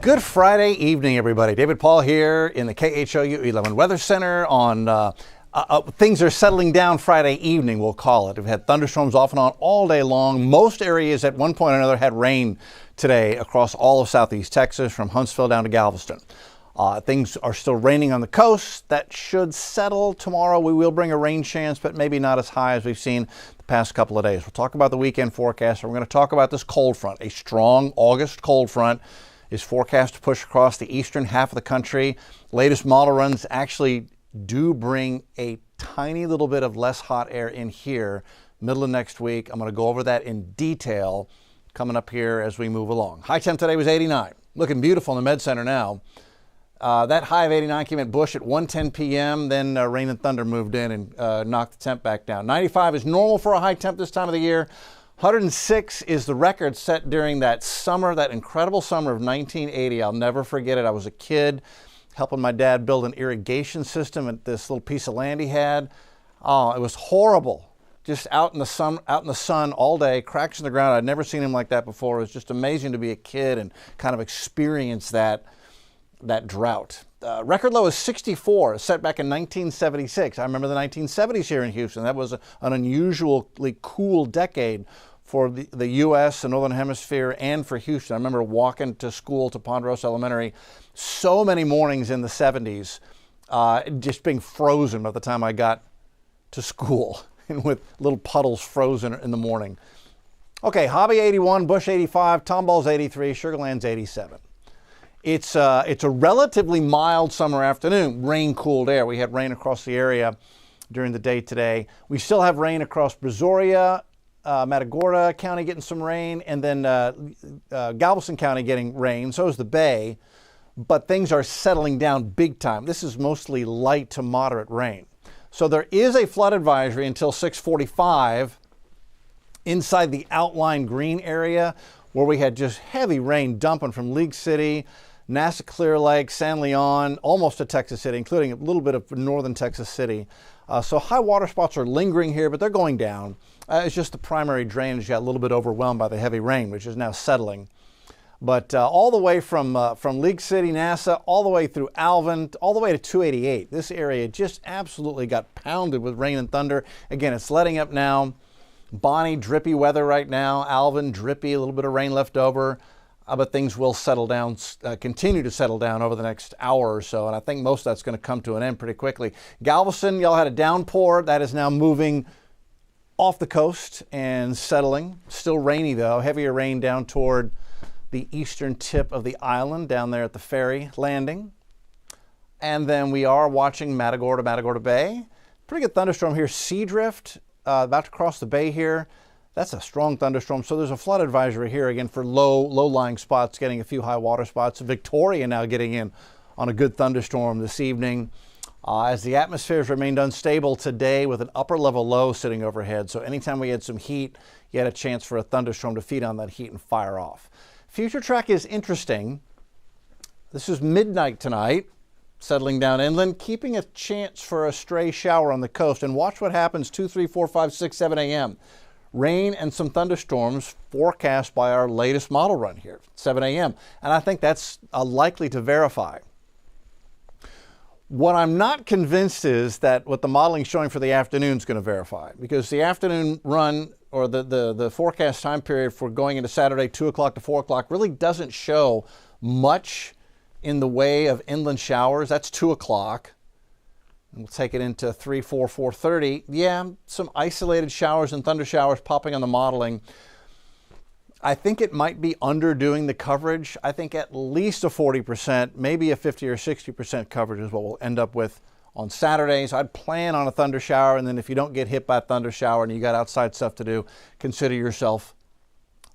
Good Friday evening, everybody. David Paul here in the KHOU 11 Weather Center on things are settling down Friday evening, we'll call it. We've had thunderstorms off and on all day long. Most areas at one point or another had rain today across all of southeast Texas from Huntsville down to Galveston. Things are still raining on the coast. That should settle tomorrow. We will bring a rain chance, but maybe not as high as we've seen the past couple of days. We'll talk about the weekend forecast. We're going to talk about this cold front. A strong August cold front is forecast to push across the eastern half of the country. Latest model runs actually do bring a tiny little bit of less hot air in here middle of next week. I'm going to go over that in detail coming up here as we move along. High temp today was 89. Looking beautiful in the Med Center now. That high of 89 came at Bush at 1:10 p.m. Then rain and thunder moved in and knocked the temp back down. 95 is normal for a high temp this time of the year. 106 is the record set during that summer, that incredible summer of 1980. I'll never forget it. I was a kid helping my dad build an irrigation system at this little piece of land he had. Oh, it was horrible. Just out in the sun all day, cracks in the ground. I'd never seen him like that before. It was just amazing to be a kid and kind of experience that drought. Record low is 64, set back in 1976. I remember the 1970s here in Houston. That was an unusually cool decade for the U.S., the Northern Hemisphere, and for Houston. I remember walking to school to Ponderosa Elementary so many mornings in the 70s, just being frozen by the time I got to school with little puddles frozen in the morning. Okay, Hobby 81, Bush 85, Tomball's 83, Sugarland's 87. It's a relatively mild summer afternoon. Rain cooled air. We had rain across the area during the day today. We still have rain across Brazoria, Matagorda County getting some rain, and then Galveston County getting rain. So is the Bay, but things are settling down big time. This is mostly light to moderate rain. So there is a flood advisory until 6:45 inside the outlined green area where we had just heavy rain dumping from League City, NASA Clear Lake, San Leon, almost to Texas City, including a little bit of northern Texas City. So high water spots are lingering here, but they're going down. It's just the primary drainage got a little bit overwhelmed by the heavy rain, which is now settling. But all the way from League City, NASA, all the way through Alvin, all the way to 288. This area just absolutely got pounded with rain and thunder. Again, it's letting up now. Bonnie, drippy weather right now. Alvin, drippy, a little bit of rain left over. But things will settle down, continue to settle down over the next hour or so. And I think most of that's going to come to an end pretty quickly. Galveston, y'all had a downpour. That is now moving off the coast and settling. Still rainy, though. Heavier rain down toward the eastern tip of the island, down there at the ferry landing. And then we are watching Matagorda Bay. Pretty good thunderstorm here. Sea drift. About to cross the bay here. That's a strong thunderstorm. So there's a flood advisory here again for low-lying spots, getting a few high water spots. Victoria now getting in on a good thunderstorm this evening as the atmosphere has remained unstable today with an upper level low sitting overhead. So anytime we had some heat, you had a chance for a thunderstorm to feed on that heat and fire off. Future track is interesting. This is midnight tonight. Settling down inland, keeping a chance for a stray shower on the coast. And watch what happens 2, 3, 4, 5, 6, 7 a.m. Rain and some thunderstorms forecast by our latest model run here, 7 a.m. And I think that's likely to verify. What I'm not convinced is that what the modeling is showing for the afternoon is going to verify, because the afternoon run or the forecast time period for going into Saturday, 2 o'clock to 4 o'clock, really doesn't show much in the way of inland showers. That's 2 o'clock. We'll take it into 3, 4, 4:30. Yeah, some isolated showers and thunder showers popping on the modeling. I think it might be underdoing the coverage. I think at least a 40%, maybe a 50 or 60% coverage is what we'll end up with on Saturdays. I'd plan on a thunder shower, and then if you don't get hit by a thunder shower and you got outside stuff to do, consider yourself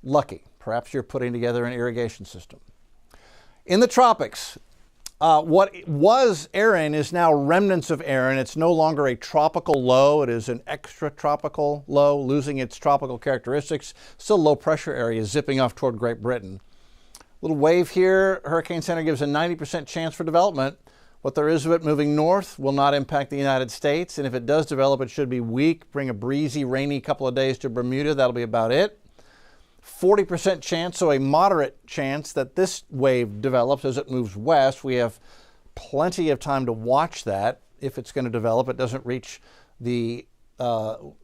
lucky. Perhaps you're putting together an irrigation system. In the tropics, what was Erin is now remnants of Erin. It's no longer a tropical low. It is an extratropical low, losing its tropical characteristics. Still low pressure area zipping off toward Great Britain. Little wave here. Hurricane Center gives a 90% chance for development. What there is of it moving north will not impact the United States. And if it does develop, it should be weak, bring a breezy, rainy couple of days to Bermuda. That'll be about it. 40% chance, so a moderate chance that this wave develops as it moves west. We have plenty of time to watch that. If it's going to develop, it doesn't reach the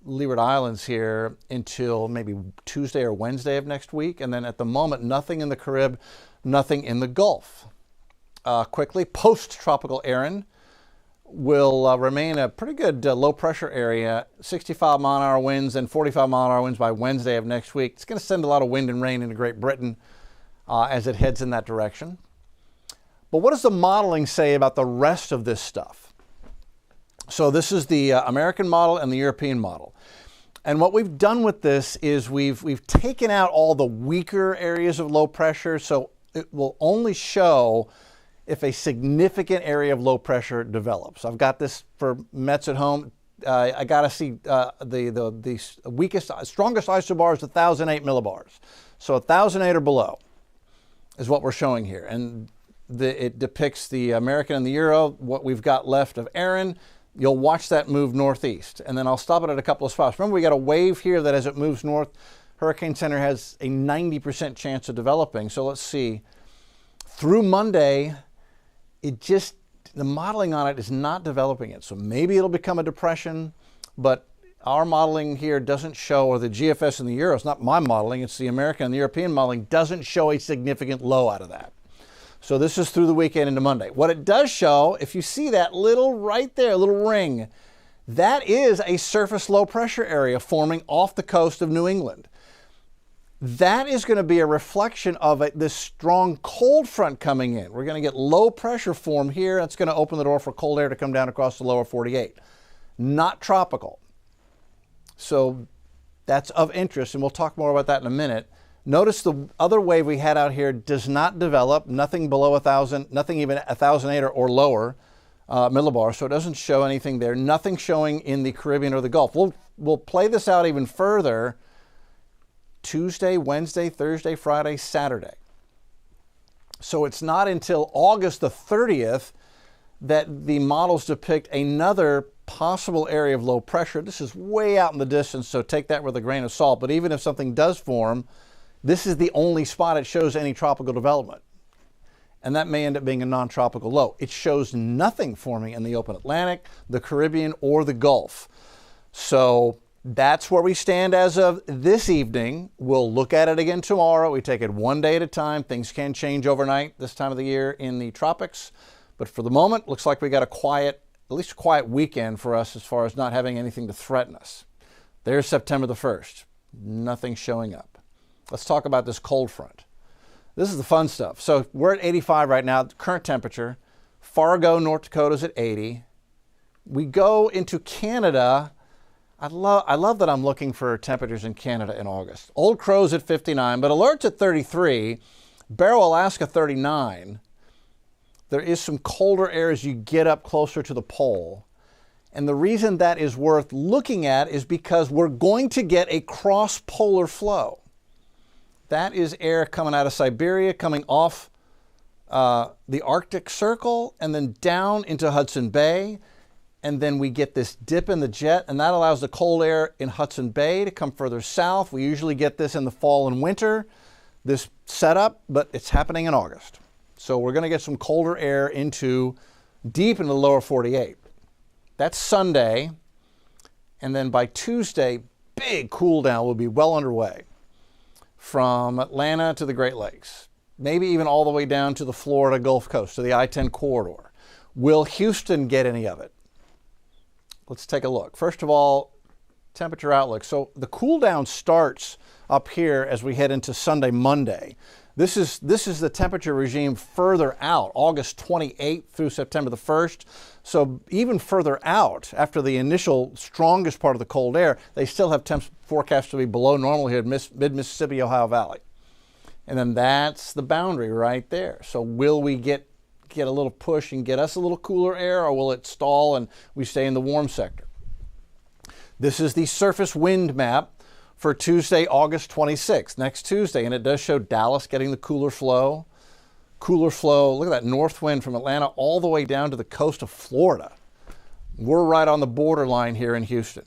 Leeward Islands here until maybe Tuesday or Wednesday of next week. And then at the moment, nothing in the Carib, nothing in the Gulf. Quickly, post-tropical Erin will remain a pretty good low pressure area, 65 mile an hour winds and 45 mile an hour winds by Wednesday of next week. It's going to send a lot of wind and rain into Great Britain as it heads in that direction. But what does the modeling say about the rest of this stuff? So this is the American model and the European model. And what we've done with this is we've taken out all the weaker areas of low pressure, so it will only show if a significant area of low pressure develops. I've got this for Mets at home. I got to see the weakest, strongest isobar is 1,008 millibars. So 1,008 or below is what we're showing here. And it depicts the American and the Euro, what we've got left of Erin. You'll watch that move northeast. And then I'll stop it at a couple of spots. Remember, we got a wave here that as it moves north, Hurricane Center has a 90% chance of developing. So let's see. Through Monday, the modeling on it is not developing it. So maybe it'll become a depression, but our modeling here doesn't show, or the GFS and the Euro, it's not my modeling, it's the American and the European modeling, doesn't show a significant low out of that. So this is through the weekend into Monday. What it does show, if you see that little right there, little ring, that is a surface low pressure area forming off the coast of New England. That is going to be a reflection of this strong cold front coming in. We're going to get low pressure form here. That's going to open the door for cold air to come down across the lower 48. Not tropical. So that's of interest, and we'll talk more about that in a minute. Notice the other wave we had out here does not develop, nothing below 1,000, nothing even 1,008 or lower millibars, so it doesn't show anything there. Nothing showing in the Caribbean or the Gulf. We'll play this out even further Tuesday, Wednesday, Thursday, Friday, Saturday. So it's not until August the 30th that the models depict another possible area of low pressure. This is way out in the distance, so take that with a grain of salt. But even if something does form, this is the only spot it shows any tropical development. And that may end up being a non-tropical low. It shows nothing forming in the open Atlantic, the Caribbean, or the Gulf. So that's where we stand as of this evening. We'll look at it again tomorrow. We take it one day at a time. Things can change overnight this time of the year in the tropics. But for the moment, looks like we got at least a quiet weekend for us as far as not having anything to threaten us. There's September the 1st. Nothing showing up. Let's talk about this cold front. This is the fun stuff. So we're at 85 right now, current temperature. Fargo, North Dakota is at 80. We go into Canada. I love that I'm looking for temperatures in Canada in August. Old Crow's at 59, but Alert's at 33. Barrow, Alaska, 39. There is some colder air as you get up closer to the pole. And the reason that is worth looking at is because we're going to get a cross-polar flow. That is air coming out of Siberia, coming off the Arctic Circle, and then down into Hudson Bay. And then we get this dip in the jet, and that allows the cold air in Hudson Bay to come further south. We usually get this in the fall and winter, this setup, but it's happening in August. So we're going to get some colder air deep into the lower 48. That's Sunday. And then by Tuesday, big cool down will be well underway from Atlanta to the Great Lakes, maybe even all the way down to the Florida Gulf Coast, to the I-10 corridor. Will Houston get any of it? Let's take a look. First of all, temperature outlook. So the cool down starts up here as we head into Sunday, Monday. This is the temperature regime further out, August 28th through September the 1st. So even further out, after the initial strongest part of the cold air, they still have temps forecast to be below normal here in mid-Mississippi, Ohio Valley. And then that's the boundary right there. So will we get a little push and get us a little cooler air, or will it stall and we stay in the warm sector? This is the surface wind map for Tuesday, August 26th, next Tuesday, and it does show Dallas getting the cooler flow. Cooler flow, look at that north wind from Atlanta all the way down to the coast of Florida. We're right on the borderline here in Houston.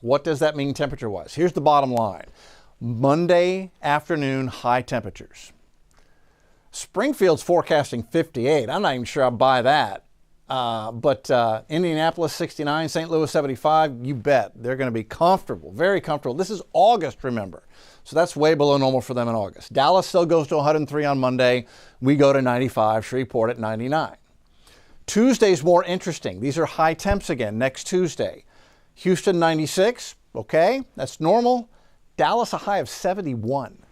What does that mean temperature-wise? Here's the bottom line. Monday afternoon high temperatures. Springfield's forecasting 58. I'm not even sure I'll buy that. But Indianapolis 69, St. Louis 75, you bet. They're going to be comfortable, very comfortable. This is August, remember. So that's way below normal for them in August. Dallas still goes to 103 on Monday. We go to 95, Shreveport at 99. Tuesday's more interesting. These are high temps again next Tuesday. Houston 96, okay, that's normal. Dallas a high of 71,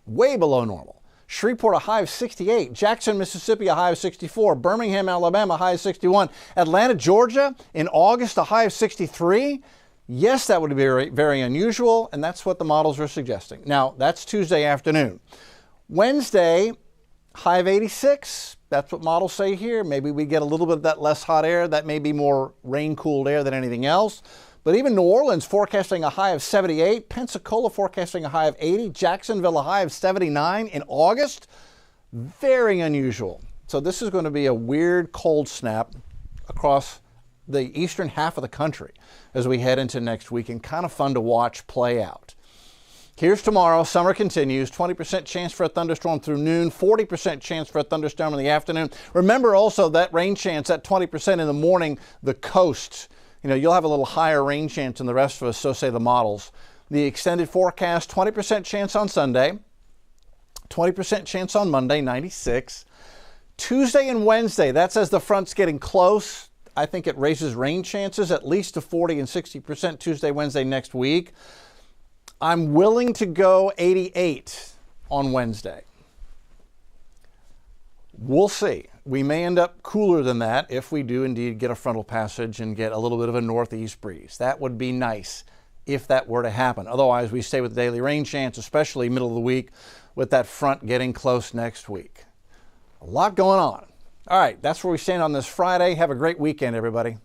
way below normal. Shreveport a high of 68. Jackson, Mississippi a high of 64. Birmingham, Alabama a high of 61. Atlanta, Georgia in August a high of 63. Yes, that would be very, very unusual, and that's what the models are suggesting. Now, that's Tuesday afternoon. Wednesday, high of 86. That's what models say here. Maybe we get a little bit of that less hot air. That may be more rain-cooled air than anything else. But even New Orleans forecasting a high of 78. Pensacola forecasting a high of 80. Jacksonville a high of 79 in August. Very unusual. So this is going to be a weird cold snap across the eastern half of the country as we head into next week, and kind of fun to watch play out. Here's tomorrow. Summer continues. 20% chance for a thunderstorm through noon. 40% chance for a thunderstorm in the afternoon. Remember also that rain chance, that 20% in the morning, the coast. You know, you'll have a little higher rain chance than the rest of us, so say the models. The extended forecast, 20% chance on Sunday, 20% chance on Monday, 96. Tuesday and Wednesday, that's as the front's getting close. I think it raises rain chances at least to 40 and 60% Tuesday, Wednesday next week. I'm willing to go 88 on Wednesday. We'll see. We may end up cooler than that if we do indeed get a frontal passage and get a little bit of a northeast breeze. That would be nice if that were to happen. Otherwise, we stay with the daily rain chance, especially middle of the week, with that front getting close next week. A lot going on. All right, that's where we stand on this Friday. Have a great weekend, everybody.